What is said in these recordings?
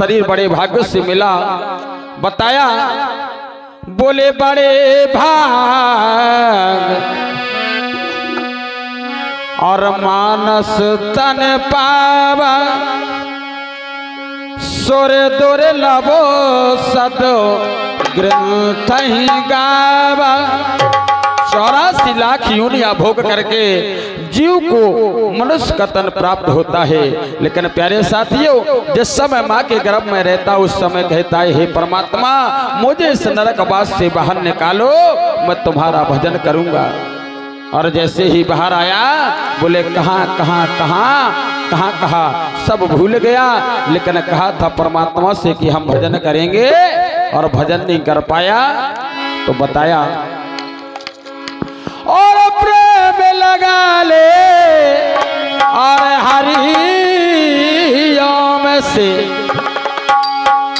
शरीर बड़े भाग्य से मिला। बताया बोले बड़े भाग और मानस तन पावा सोरे दोरे लबो सद ग्रंथ ही गावा। 84 लाख योनियां भोग करके जीव को मनुष्य का तन प्राप्त होता है। लेकिन प्यारे साथियों, जिस समय माँ के गर्भ में रहता उस समय कहता है हे परमात्मा मुझे इस नरकवास से बाहर निकालो, मैं तुम्हारा भजन करूंगा। और जैसे ही बाहर आया बोले कहाँ कहाँ कहाँ कहाँ कहाँ सब भूल गया। लेकिन कहा था परमात्मा से कि हम भजन करेंगे और भजन नहीं कर पाया। तो बताया और प्रेम लगा ले और हरि ओम से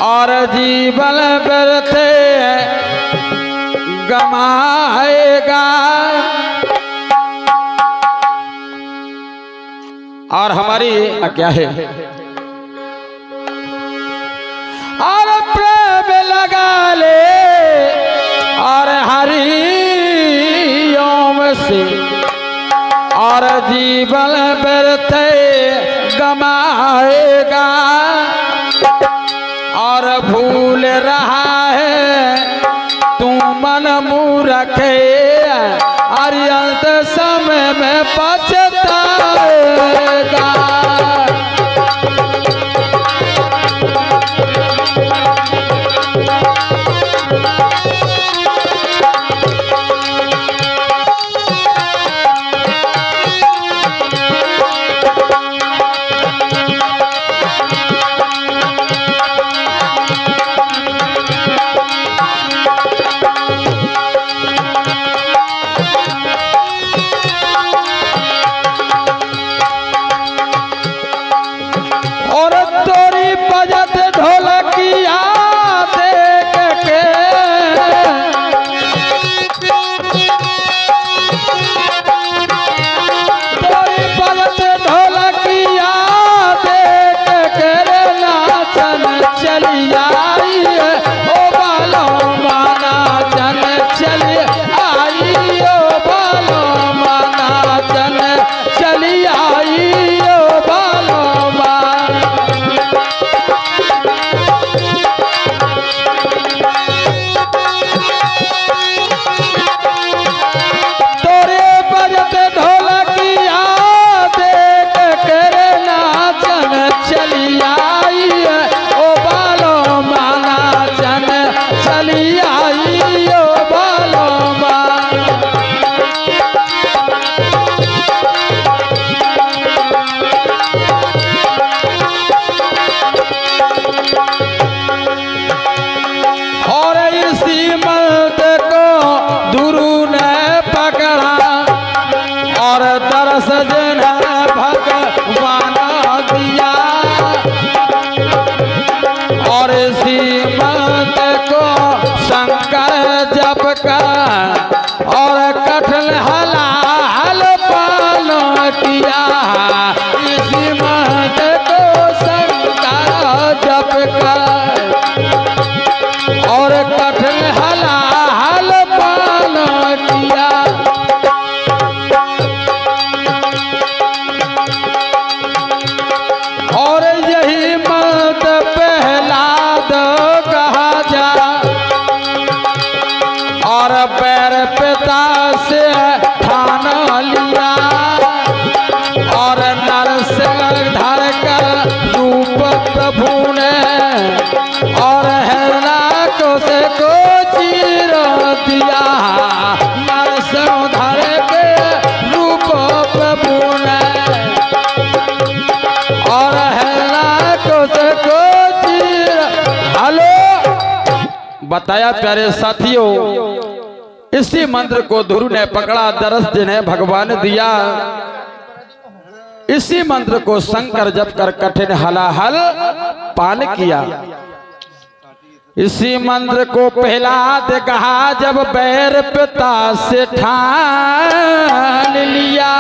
और जीवन व्यर्थ गमाएगा। और हमारी क्या है और प्रेम लगा ले और हरि ओम से और जीवन व्यर्थ गमाएगा। और भूल रहा है तू मन मूर्ख और अंत समय में पछताएगा। और कठल हला हल पालो किया इसी मत को शंकर जप कर और कठल हला हल पालो किया। और यही मत पहला दो कहा जा और पैर पिता से ठान लिया और नरस धर कर रूप प्रभु ने और हिरण्यक से को चीर दिया। नरस धर के रूप प्रभु ने और हिरण्यक से को चीर। हेलो बताया प्यारे साथियों, इसी मंत्र को ध्रुव ने पकड़ा, दरस जिन्हें भगवान दिया। इसी मंत्र को शंकर जप कर कठिन हलाहल पान किया। इसी मंत्र को प्रहलाद कहा जब बैर पिता से ठान लिया।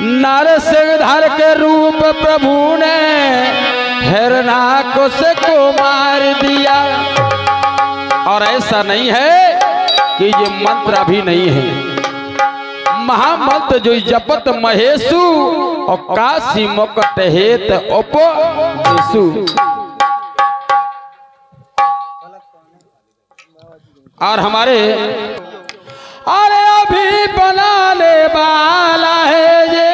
नरसिंहधर के रूप प्रभु ने हिरणाकुश को मार दिया। और ऐसा नहीं है कि ये मंत्र अभी नहीं है, महामंत्र जो जपत महेशु और काशी मुकट हेत उपदेशु। और हमारे अरे अभी बनाने वाला है ये,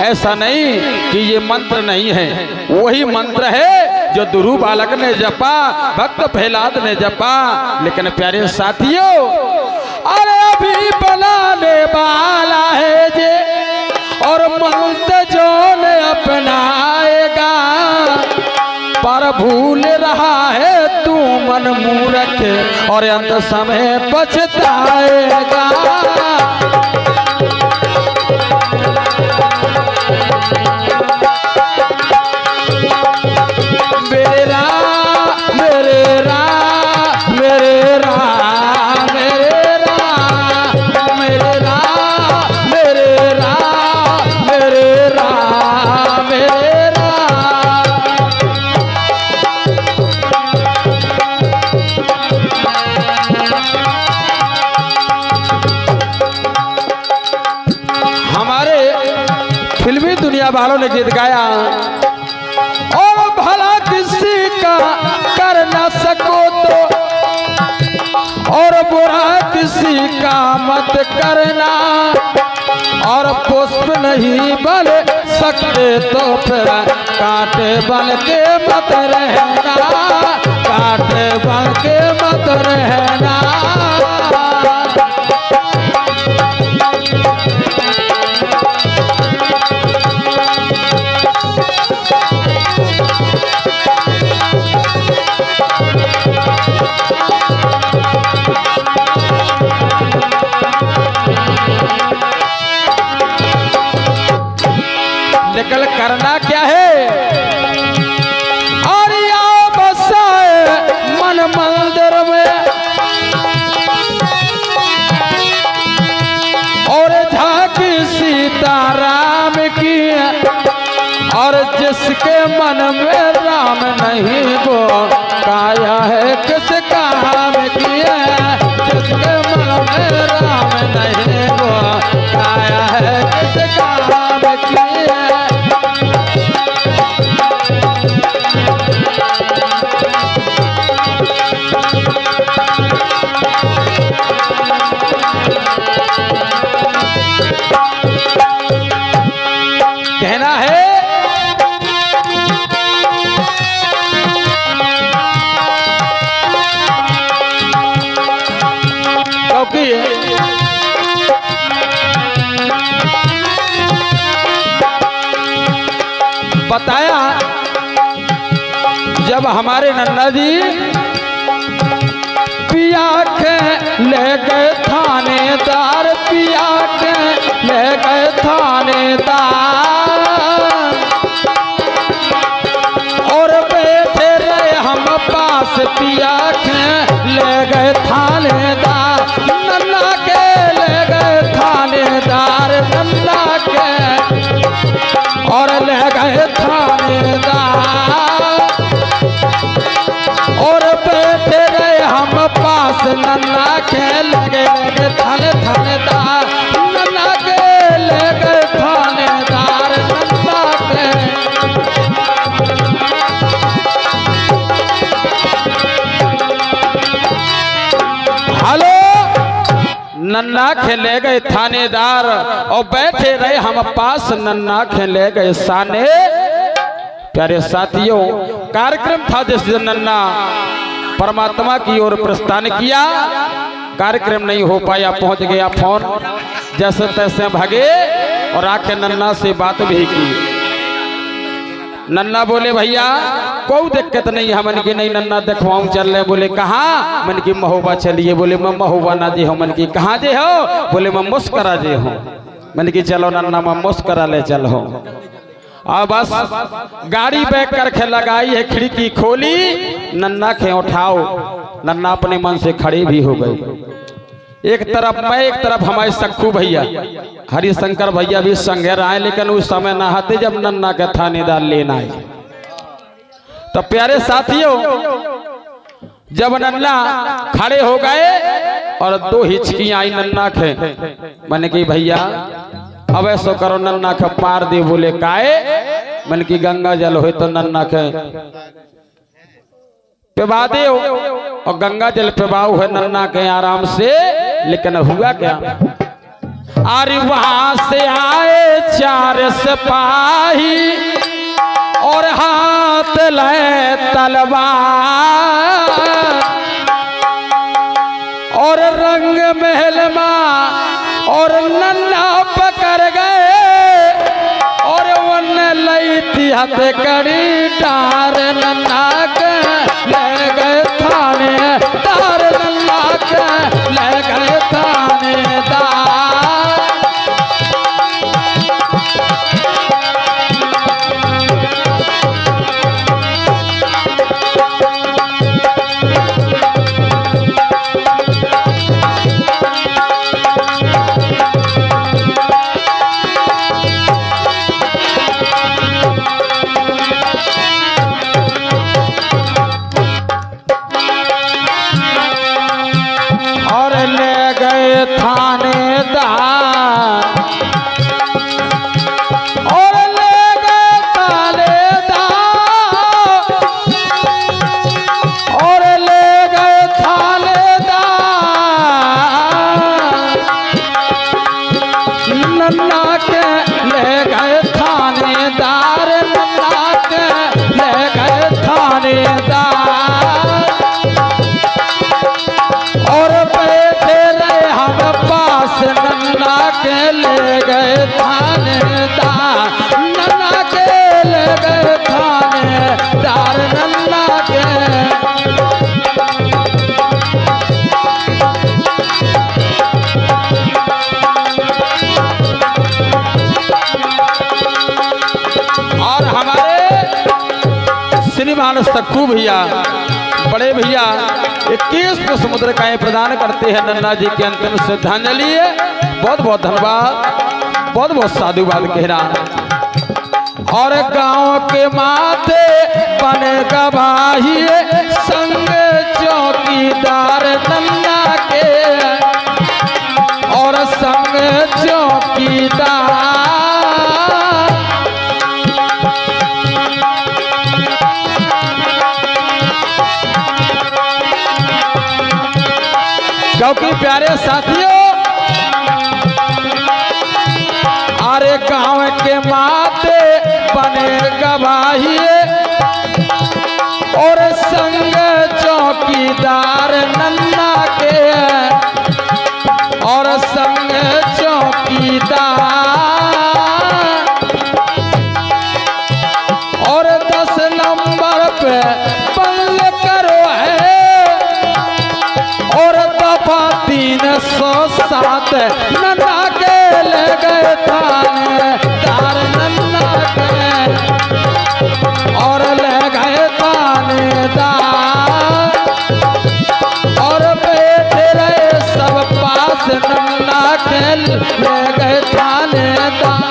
ऐसा नहीं कि ये मंत्र नहीं है, वही मंत्र है जो दुरु बालक ने जपा, भक्त प्रहलाद ने जपा। लेकिन प्यारे साथियों, अरे अभी बनाने वाला है ये, और मंत्र जो ने अपनाएगा, पर भूल रहा है तू मन मूर्ख, और अंत समय पछताएगा। वालों ने गीत गाया, और भला किसी का कर न सको तो, और बुरा किसी का मत करना, और पुष्प नहीं बन सकते तो फिर कांटे बन के मत रहना, कांटे बन के मत रहना। निकल करना क्या है, और या बसाए मन मंदिर में, और झांकी सीताराम की, और जिसके मन में राम नहीं वो काया है किस काम की है, जिसके मन में राम नहीं वो काया है किस काम की है। कहना है क्योंकि बताया जब हमारे नन्ना जी पिया के ले गए थानेदार, पिया के ले गए थानेदार, और बैठे रहे हम पास पिया के ले गए थानेदार, नन्ना के ले गए थानेदार, नन्ना के और ले गए थानेदार, और बैठे रहे हम पास नन्ना के ले गए थानेदार, नन्ना के ले गए थानेदार, नन्ना के। हेलो, नन्ना के ले गए थानेदार और बैठे रहे हम पास नन्ना के ले गए साने। प्यारे साथियों, कार्यक्रम था जिस दिन नन्ना परमात्मा की ओर प्रस्थान किया, कार्यक्रम नहीं हो पाया, पहुंच गया फोन, जैसे तैसे भागे और आके नन्ना से बात भी की। नन्ना बोले भैया कोई दिक्कत नहीं है, मन की नहीं नन्ना देखवाऊं चल रहे। बोले कहाँ? मन की महोबा चलिए। बोले मैं महोबा ना जे हो। मन की कहाँ जे हो? बोले मैं मुस्करा जे हो। मन की चलो नन्ना मैं मुस्करा ले चल हो। और बस गाड़ी बैक करके लगाई है, खिड़की खोली, नन्ना के उठाओ। नन्ना अपने मन से खड़ी भी हो गई। एक तरफ मैं, एक तरफ हमारे सख्खू भैया हरिशंकर भैया भी संगे आए, लेकिन उस समय नहाते जब नन्ना के थानेदार लेना आए। तो प्यारे साथियों, जब नन्ना खड़े हो गए और दो हिचकियां आई नन्ना के, मैंने की भैया अब ऐसा करो नन्ना के पार दे। बोले काए? मैंने की गंगा जल हो तो नन्ना के पिबा दे, और गंगा जल पिबाऊ है नन्ना के आराम से। लेकिन हुआ क्या, अरे वहां से आए 4 सिपाही और हाथ ले तलवार, और रंग महल में और नन्ना पकड़ गए, और उन्हें लई थी हथकड़ी डार। नन्ना के ले गए थानेदार, नन्ना के ले गए थानेदार। सख्खू भैया बड़े भैया 21 को समुद्र का प्रदान करते हैं नन्ना जी के अंतिम श्रद्धांजलि। बहुत बहुत धन्यवाद, बहुत बहुत साधुवाद कह रहा। और गांव के माथे बने गवाही संग चौकीदार नन्ना के, और संग चौकीदार। क्योंकि प्यारे साथियों, अरे गांव के माथे बने गवाही और संग चौकीदार नन्ना के, और संग चौकीदार। और 10 नंबर पे बंद करो है, और दफा 307 नन्ना के ले गए थानेदार। नन्ना के और ले गए थानेदार, और बैठे रहे सब पास नन्ना के ले गए थानेदार।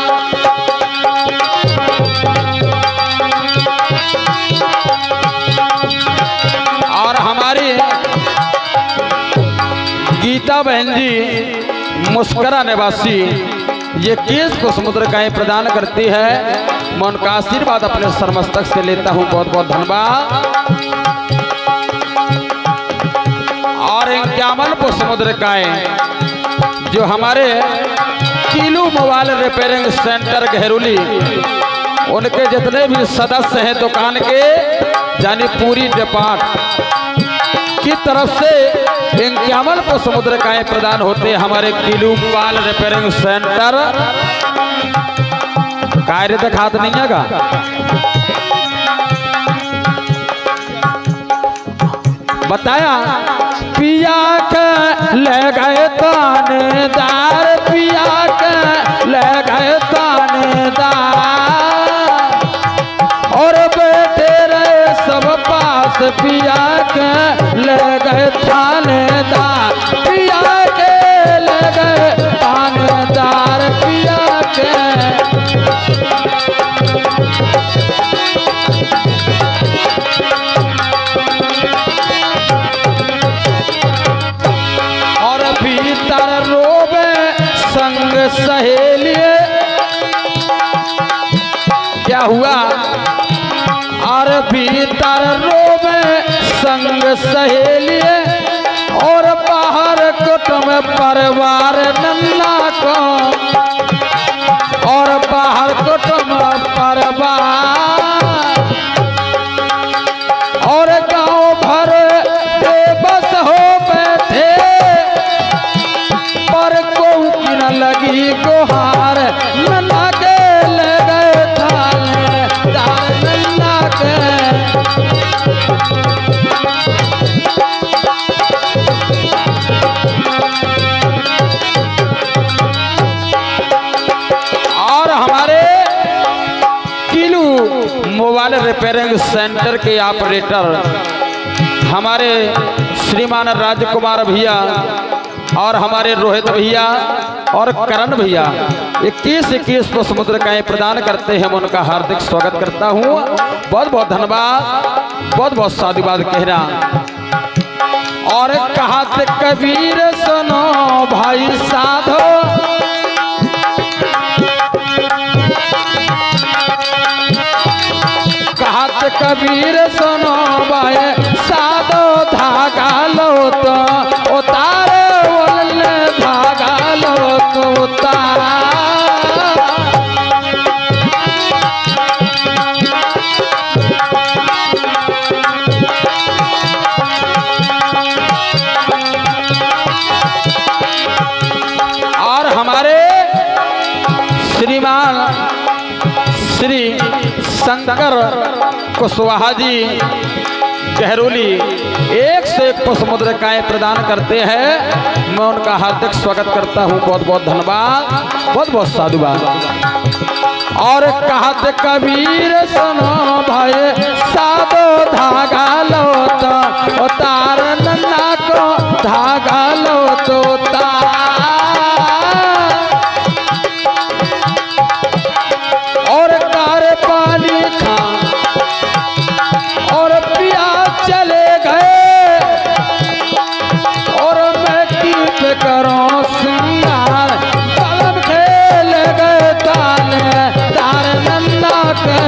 और हमारी गीता बहन जी मुस्करा निवासी ये केस को समुद्र का प्रदान करती है। मैं उनका आशीर्वाद अपने सरमस्तक से लेता हूँ। बहुत बहुत धन्यवाद। और 51 को समुद्र का जो हमारे कीलू मोबाइल रिपेयरिंग सेंटर घेरुली, उनके जितने भी सदस्य हैं दुकान के, यानी पूरी डिपार्ट की तरफ से 51 को समुद्र का प्रदान होते हमारे कीलू मोबाइल रिपेयरिंग सेंटर। कार्य दिखात नहीं है का बताया। पिया के ले गए थानेदार, पिया के ले गए थानेदार, और बैठे रहे सब पास पिया के ले गए थानेदार। पिया के सहेली क्या हुआ और भीतर रोवे संग सहेली और बाहर कुटुंब परिवार नन्ना को और बाहर कुटुंब परिवार और गांव भर बेबस हो बैठे पर को न लगी गुहार नन्ना के ले गए थानेदार नन्ना के मोबाइल रिपेयरिंग सेंटर के ऑपरेटर हमारे श्रीमान राजकुमार भैया और हमारे रोहित भैया और करण भैया 21 पुष्प मुद्रिकाएं प्रदान करते हैं। मैं उनका हार्दिक स्वागत करता हूं। बहुत बहुत धन्यवाद, बहुत बहुत साधुवाद कहना। और कहत कबीर सुनो भाई साधो कहत कबीर सुनो भाई साधो धागा लो तो उतारे बोले धागा लो तो उतारा और हमारे श्रीमान श्री शंकर कुशवाहा जी गहरोली 1 से 1 पुष्प मुद्रिकाएं प्रदान करते हैं। मैं उनका हार्दिक स्वागत करता हूं। बहुत बहुत धन्यवाद, बहुत बहुत साधुवाद। और कहत कबीर सुनो भाई साधो धागा लो तो उतार नन्ना को धागा लो तो उतार और कार पानी खा और पिया चले गए और मैं कीप करो सिंगार कलम खेल गए तानेदार नन्ना के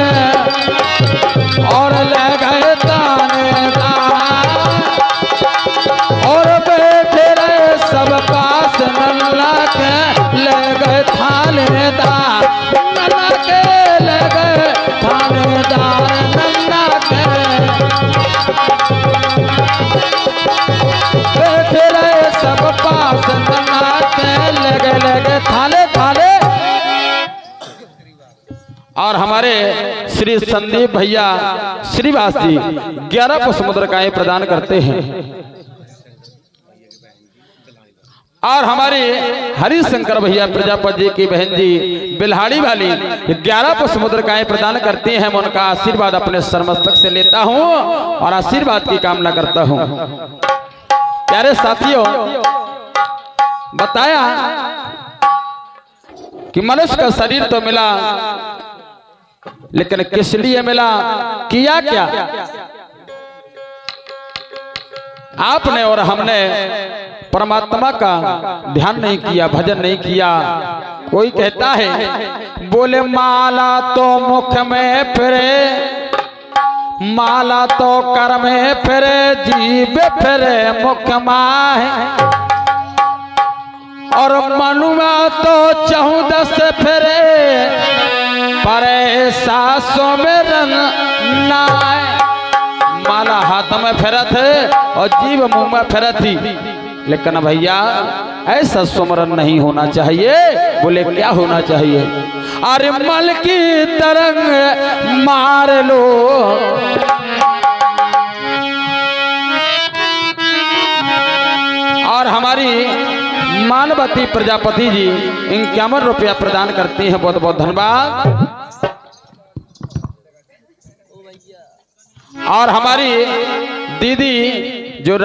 और ले गए तानेदार और बैठे रहे सब पास नन्ना के ले गए थानेदार नन्ना के ले गए थानेदार नन्ना के बैठे रहे सब पास नन्ना के लगे लगे थाने थाने। और हमारे श्री संदीप भैया श्रीवास जी 11 पुष्प मुद्रिकाएं प्रदान करते हैं। और हमारे हरिशंकर भैया प्रजापति जी की बहन जी बिल्हाड़ी वाली 11 पुष्प मुद्रिकाएं प्रदान करती हैं। मैं उनका आशीर्वाद अपने सरमस्तक से लेता हूं और आशीर्वाद की कामना करता हूं। प्यारे साथियों, बताया कि मनुष्य का शरीर तो मिला, लेकिन किस लिए मिला, किया क्या? आपने और हमने परमात्मा का ध्यान नहीं किया, भजन नहीं किया। कोई कहता है बोले माला तो मुख में फिरे, माला तो कर में फिरे, जीव फिरे मुख माहे, और मनुआ तो 14 से फिरे, पर सासों में रंग नाय। माला हाथ में फिरत है और जीव मुंह में फिरत ही, लेकिन भैया ऐसा सुमरन नहीं होना चाहिए। बोले क्या होना चाहिए? अरे मल की तरंग मार लो, और हमारी मानवती प्रजापति जी 51 रुपया प्रदान करती हैं। बहुत बहुत धन्यवाद। और हमारी दीदी जो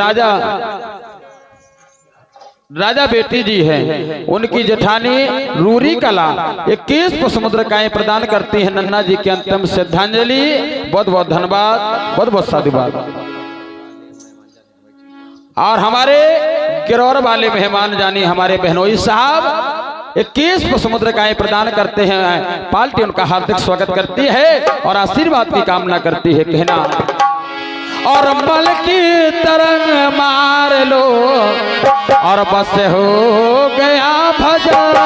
राजा बेटी जी हैं, उनकी जेठानी रूरी कला 21 पुष्प मुद्रिकाएं प्रदान करती हैं। नन्ना जी की अंतिम श्रद्धांजलि। बहुत बहुत धन्यवाद, बहुत बहुत साधुवाद। और हमारे गिरौर वाले मेहमान जानी हमारे बहनोई साहब 21 को समुद्र गाय प्रदान करते हैं। पार्टी उनका हार्दिक स्वागत करती है और आशीर्वाद की कामना करती है। कहना और मल की तरंग मार लो और बस हो गया भजन।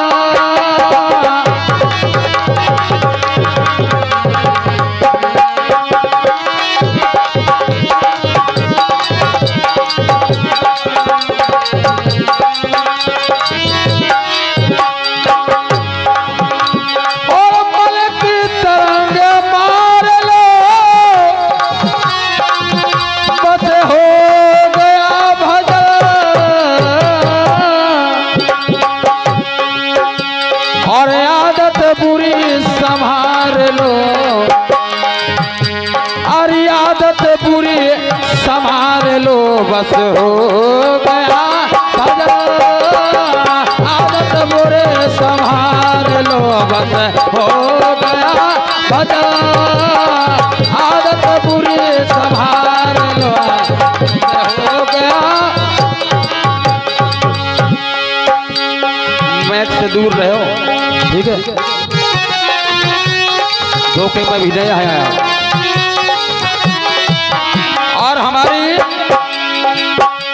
बस हो गया भजन। आदत बुरे संभाल लो बस हो गया भजन। आदत बुरी संभाल लो हो गया। मैच से दूर रहो, ठीक है। धोखे में भी नहीं आया। और हमारी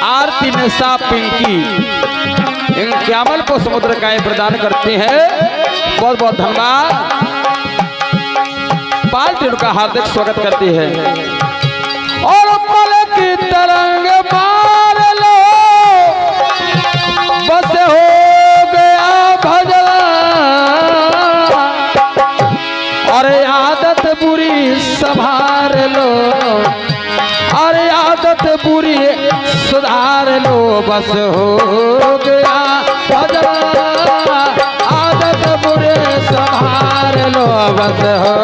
आरती निशा पिंकी 51 को समुद्र गाय प्रदान करते हैं। बहुत बहुत धन्यवाद। पार्टी उनका हार्दिक स्वागत करती है। और मल की तरंग मार लो बस हो गया भजन। और आदत बुरी संभाल लो और आदत बुरी सुधार लो बस हो गया भजन। आदत बुरे संभाल लो बस हो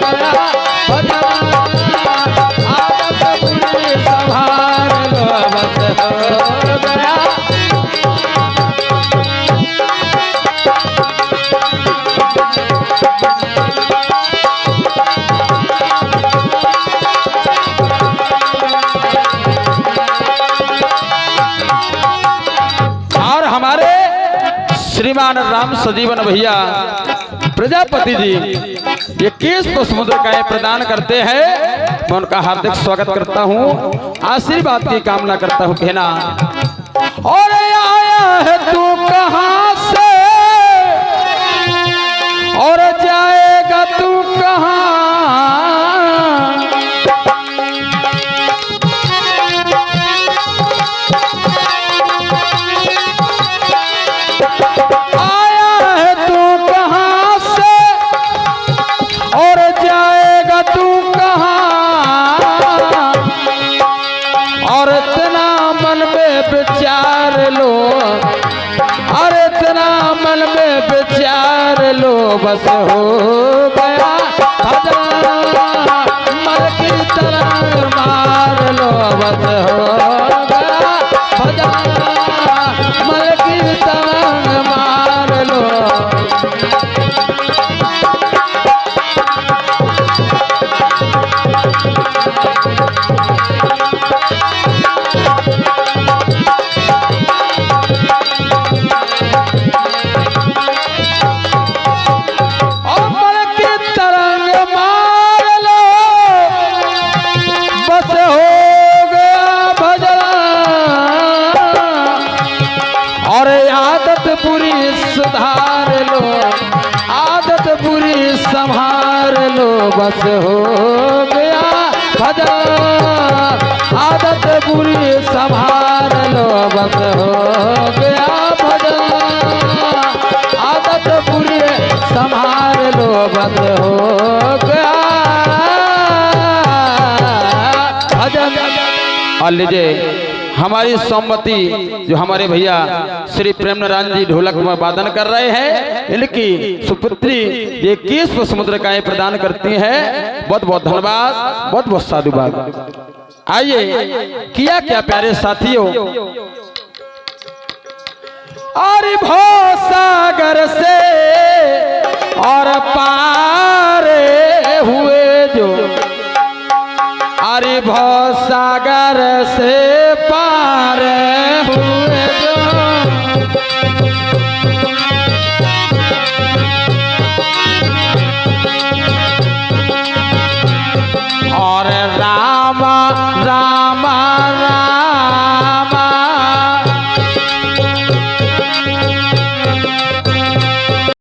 गया भजन। आदत बुरे संभाल लो बस हो गया। श्रीमान राम सजीवन भैया प्रजापति जी 21 को समुद्र गाय प्रदान करते हैं। मैं उनका हार्दिक स्वागत करता हूँ, आशीर्वाद की कामना करता हूँ। कहना और आया है तू कहाँ से और जाएगा तू कहाँ। बस हो गया भजन। मल की तरंग मार लो बस हो गया भजन। मल की तरंग मार लो। सुधार लो आदत बुरी संभाल लो बस हो गया भजन। आदत बुरी संभाल लो बस हो गया भजन। आदत बुरी संभाल लो बस हो गया भजन। और लीजिए हमारी सम्मति जो हमारे भैया श्री प्रेम नारायण जी ढोलक में वादन कर रहे हैं, इनकी सुपुत्री ये 21 को समुद्र गाय प्रदान करती हैं। बहुत बहुत धन्यवाद, बहुत बहुत साधुवाद। आइए किया क्या प्यारे साथियों। और भव सागर से और पार हुए जो। अरे भव सागर से पार